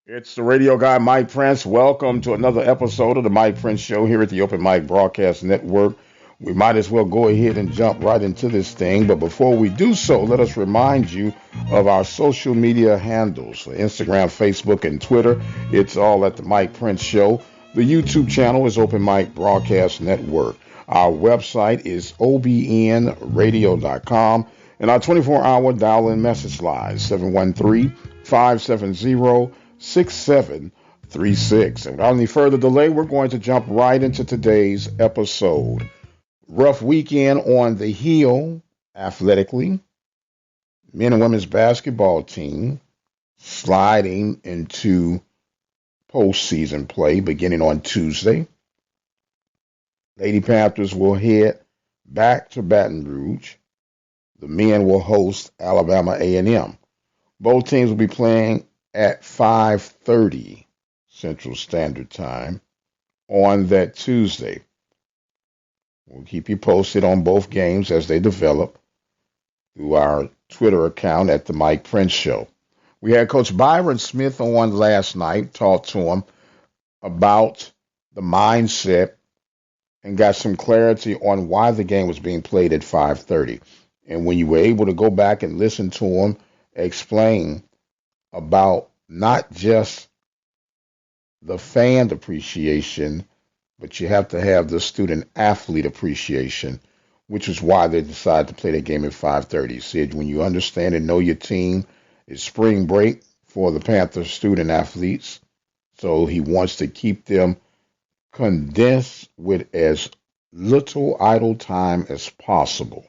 It's the radio guy, Mike Prince. Welcome to another episode of the Mike Prince Show here at the Open Mic Broadcast Network. We might as well go ahead and jump right into this thing. But before we do so, let us remind you of our social media handles Instagram, Facebook, and Twitter. It's all at the Mike Prince Show. The YouTube channel is Open Mic Broadcast Network. Our website is obnradio.com. And our 24-hour dial-in message line, 713-570-6736. And without any further delay, we're going to jump right into today's episode. Rough weekend on the Hill athletically. Men and women's basketball team sliding into postseason play beginning on Tuesday. Lady Panthers will head back to Baton Rouge. The men will host Alabama A&M. Both teams will be playing at 5:30 Central Standard Time on that Tuesday. We'll keep you posted on both games as they develop through our Twitter account at the Mike Prince Show. We had Coach Byron Smith on last night, talked to him about the mindset and got some clarity on why the game was being played at 5:30. And when you were able to go back and listen to him explain about not just the fan appreciation, but you have to have the student athlete appreciation, which is why they decided to play the game at 5:30. He said when you understand and know your team, it's spring break for the Panthers student athletes. So he wants to keep them condensed with as little idle time as possible.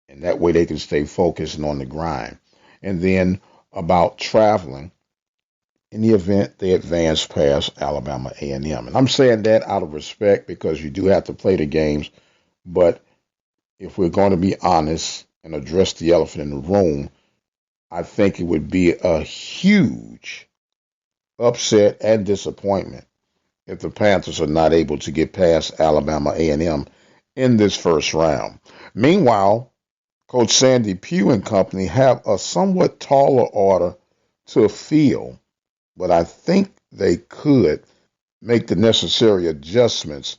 And that way they can stay focused and on the grind. And then about traveling in the event they advance past Alabama A&M. And I'm saying that out of respect because you do have to play the games. But if we're going to be honest and address the elephant in the room, I think it would be a huge upset and disappointment if the Panthers are not able to get past Alabama A&M in this first round. Meanwhile, Coach Sandy Pugh and company have a somewhat taller order to fill, but I think they could make the necessary adjustments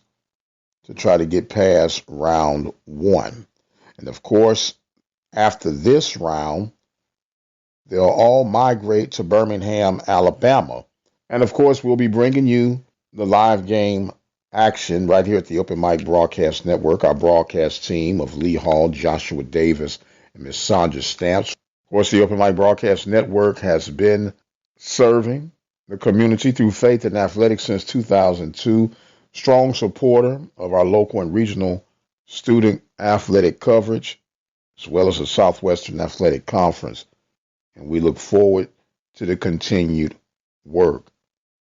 to try to get past round one. And of course, after this round, they'll all migrate to Birmingham, Alabama. And of course, we'll be bringing you the live game action right here at the Open Mic Broadcast Network. Our broadcast team of Lee Hall, Joshua Davis, and Miss Sandra Stamps. Of course, the Open Mic Broadcast Network has been serving the community through faith and athletics since 2002. Strong supporter of our local and regional student athletic coverage, as well as the Southwestern Athletic Conference. And we look forward to the continued work.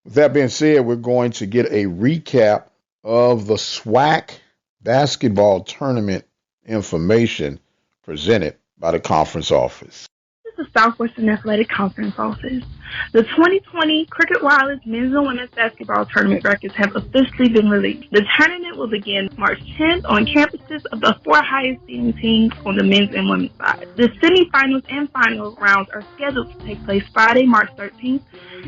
With that being said, we're going to get a recap of the SWAC Basketball Tournament information presented by the conference office. This is the Southwestern Athletic Conference Office. The 2020 Cricket Wireless Men's and Women's Basketball Tournament records have officially been released. The tournament will begin March 10th on campuses of the four highest seeding teams on the men's and women's side. The semifinals and final rounds are scheduled to take place Friday, March 13th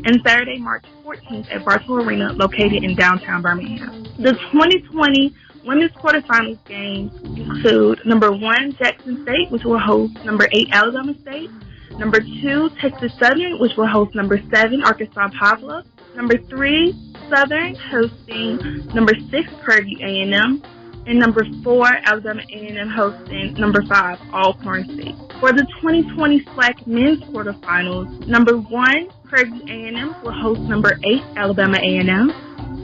and Saturday, March 14th at Bartow Arena, located in downtown Birmingham. The 2020 women's quarterfinals games include number 1, Jackson State, which will host number 8, Alabama State. Number 2, Texas Southern, which will host number 7, Arkansas Pavlov. Number 3, Southern, hosting number 6, Prairie View A&M. And number 4, Alabama A&M hosting number 5, Alcorn State. For the 2020 SWAC men's quarterfinals, number 1, Prairie View A&M will host number 8, Alabama A&M.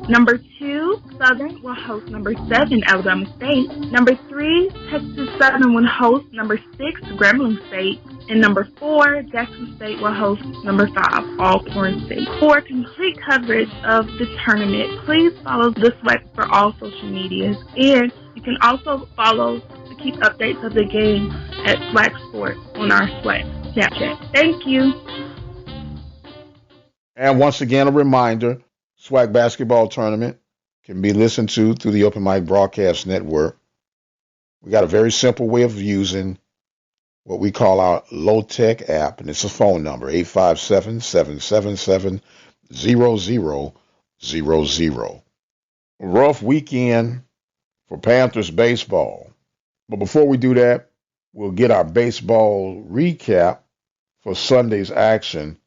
Number 2, Southern will host number 7, Alabama State. Number 3, Texas Southern will host number 6, Grambling State. And number 4, Jackson State will host number 5, Alcorn State. For complete coverage of the tournament, please follow the SWAC for all social medias. And you can also follow to keep updates of the game at SWAC Sports on our SWAC Snapchat. Thank you. And once again, a reminder, SWAC Basketball Tournament can be listened to through the Open Mic Broadcast Network. We got a very simple way of using what we call our low-tech app, and it's a phone number, 857-777-0000. Rough weekend for Panthers baseball. But before we do that, we'll get our baseball recap for Sunday's action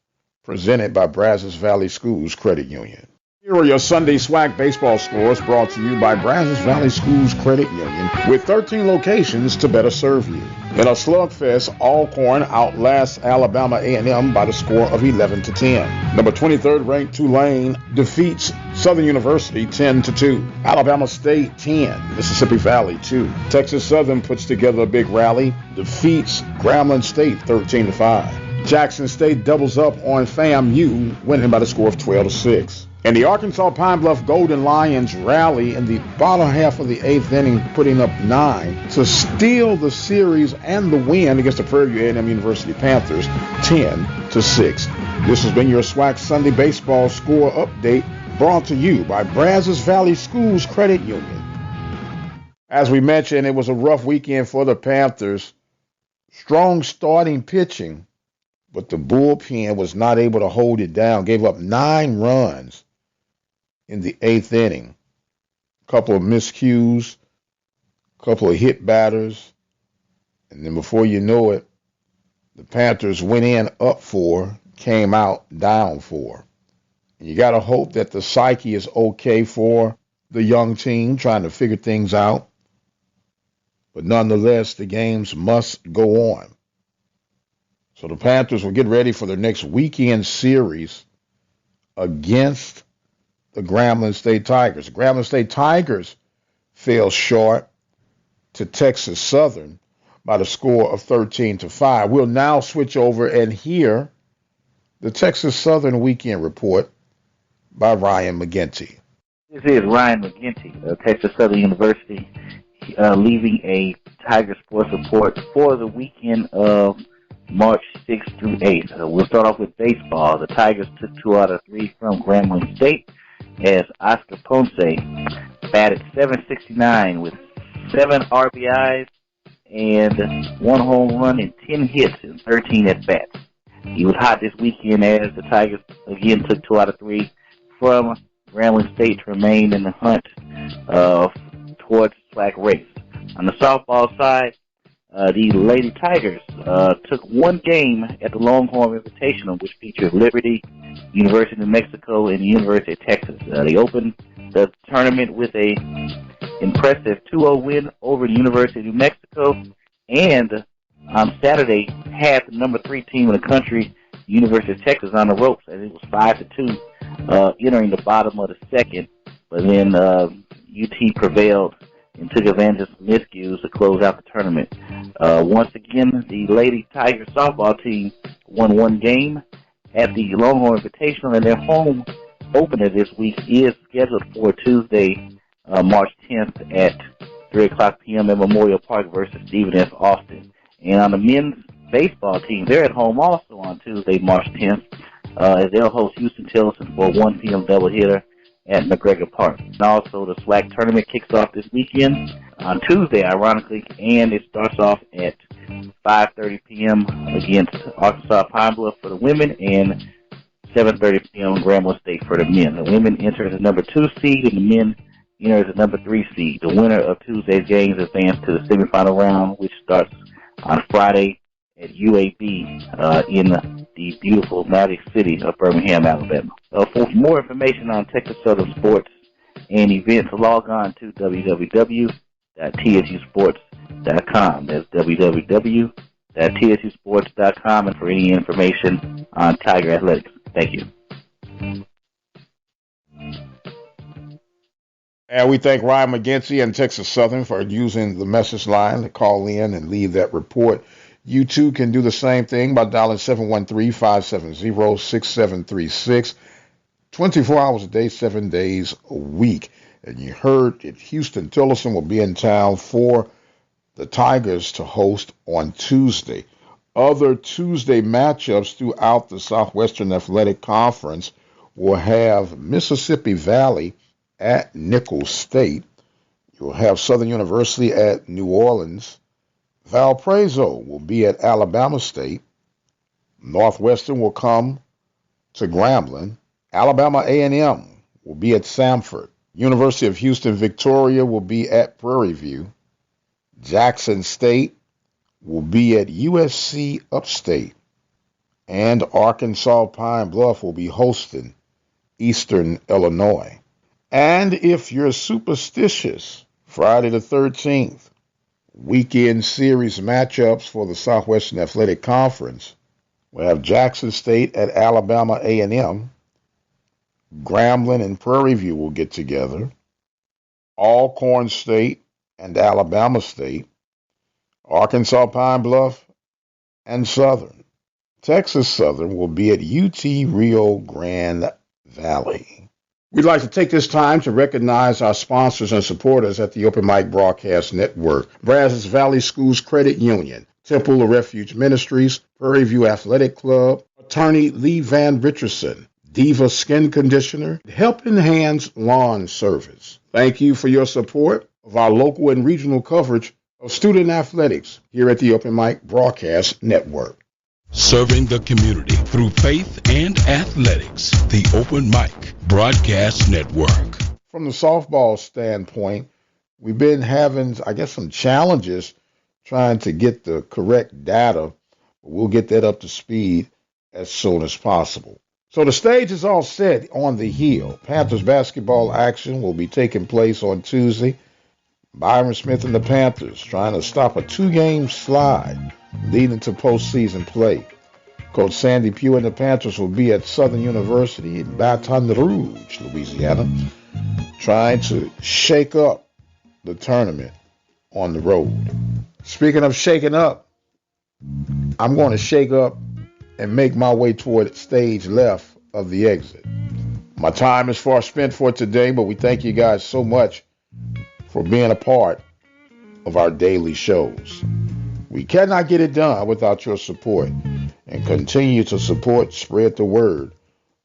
presented by Brazos Valley Schools Credit Union. Here are your Sunday SWAC baseball scores brought to you by Brazos Valley Schools Credit Union with 13 locations to better serve you. In a slugfest, Alcorn outlasts Alabama A&M by the score of 11-10. Number 23rd ranked Tulane defeats Southern University 10-2. Alabama State 10, Mississippi Valley 2. Texas Southern puts together a big rally, defeats Grambling State 13-5. Jackson State doubles up on FAMU, winning by the score of 12-6. And the Arkansas Pine Bluff Golden Lions rally in the bottom half of the 8th inning, putting up 9 to steal the series and the win against the Prairie View A&M University Panthers 10-6. This has been your SWAC Sunday baseball score update brought to you by Brazos Valley Schools Credit Union. As we mentioned, it was a rough weekend for the Panthers. Strong starting pitching, but the bullpen was not able to hold it down, gave up 9 runs in the 8th inning. A couple of miscues, a couple of hit batters, and then before you know it, the Panthers went in up 4, came out down 4. And you got to hope that the psyche is okay for the young team trying to figure things out. But nonetheless, the games must go on. So the Panthers will get ready for their next weekend series against the Grambling State Tigers. The Grambling State Tigers fell short to Texas Southern by the score of 13-5. We'll now switch over and hear the Texas Southern weekend report by Ryan McGinty. This is Ryan McGinty of Texas Southern University, leaving a Tiger Sports report for the weekend of March 6th through 8th. We'll start off with baseball. The Tigers took 2 out of 3 from Grambling State as Oscar Ponce batted .769 with 7 RBIs and 1 home run and 10 hits and 13 at-bats. He was hot this weekend as the Tigers again took 2 out of 3 from Grambling State to remain in the hunt towards SWAC race. On the softball side, the Lady Tigers took 1 game at the Longhorn Invitational, which featured Liberty, University of New Mexico, and the University of Texas. They opened the tournament with a impressive 2-0 win over the University of New Mexico, and on Saturday had the number 3 team in the country, the University of Texas, on the ropes, and it was 5-2 entering the bottom of the second. But then UT prevailed and took advantage of some miscues to close out the tournament. Once again, the Lady Tigers softball team won 1 game at the Longhorn Invitational, and their home opener this week is scheduled for Tuesday, March 10th at 3 o'clock p.m. at Memorial Park versus Stephen F. Austin. And on the men's baseball team, they're at home also on Tuesday, March 10th, as they'll host Houston Tillotson for a 1 p.m. doubleheader at McGregor Park. And also, the SWAC tournament kicks off this weekend on Tuesday, ironically, and it starts off at 5:30 p.m. against Arkansas Pine Bluff for the women and 7:30 p.m. Grambling State for the men. The women enter as the number 2 seed, and the men enter as the number 3 seed. The winner of Tuesday's games advances to the semifinal round, which starts on Friday at UAB in the beautiful magic city of Birmingham, Alabama. For more information on Texas Southern sports and events, log on to www.tsusports.com. That's www.tsusports.com, and for any information on Tiger Athletics. Thank you. And we thank Ryan McGinty and Texas Southern for using the message line to call in and leave that report. You too can do the same thing by dialing 713-570-6736. 24 hours a day, 7 days a week. And you heard that Houston Tillotson will be in town for the Tigers to host on Tuesday. Other Tuesday matchups throughout the Southwestern Athletic Conference will have Mississippi Valley at Nicholls State. You'll have Southern University at New Orleans. Valparaiso will be at Alabama State. Northwestern will come to Grambling. Alabama A&M will be at Samford. University of Houston Victoria will be at Prairie View. Jackson State will be at USC Upstate. And Arkansas Pine Bluff will be hosting Eastern Illinois. And if you're superstitious, Friday the 13th, weekend series matchups for the Southwestern Athletic Conference. We'll have Jackson State at Alabama A&M. Grambling and Prairie View will get together. Alcorn State and Alabama State. Arkansas Pine Bluff and Southern. Texas Southern will be at UT Rio Grande Valley. We'd like to take this time to recognize our sponsors and supporters at the Open Mic Broadcast Network. Brazos Valley Schools Credit Union, Temple of Refuge Ministries, Prairie View Athletic Club, Attorney Lee Van Richardson, Diva Skin Conditioner, Helping Hands Lawn Service. Thank you for your support of our local and regional coverage of student athletics here at the Open Mic Broadcast Network. Serving the community through faith and athletics, the Open Mic Broadcast Network. From the softball standpoint, we've been having, some challenges trying to get the correct data. We'll get that up to speed as soon as possible. So the stage is all set on the hill. Panthers basketball action will be taking place on Tuesday. Byron Smith and the Panthers trying to stop a 2-game slide leading to postseason play. Coach Sandy Pugh and the Panthers will be at Southern University in Baton Rouge, Louisiana, trying to shake up the tournament on the road. Speaking of shaking up, I'm going to shake up and make my way toward stage left of the exit. My time is far spent for today, but we thank you guys so much for being a part of our daily shows. We cannot get it done without your support, and continue to support, spread the word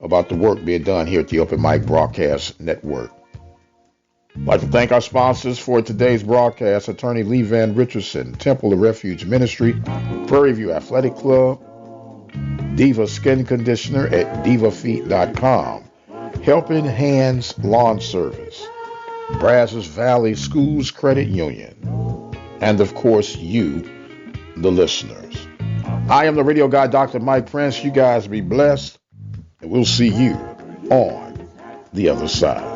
about the work being done here at the Open Mic Broadcast Network. I'd like to thank our sponsors for today's broadcast: Attorney Lee Van Richardson, Temple of Refuge Ministry, Prairie View Athletic Club, Diva Skin Conditioner at divafeet.com, Helping Hands Lawn Service, Brazos Valley Schools Credit Union, and of course you, the listeners. I am the radio guy, Dr. Mike Prince. You guys be blessed, and we'll see you on the other side.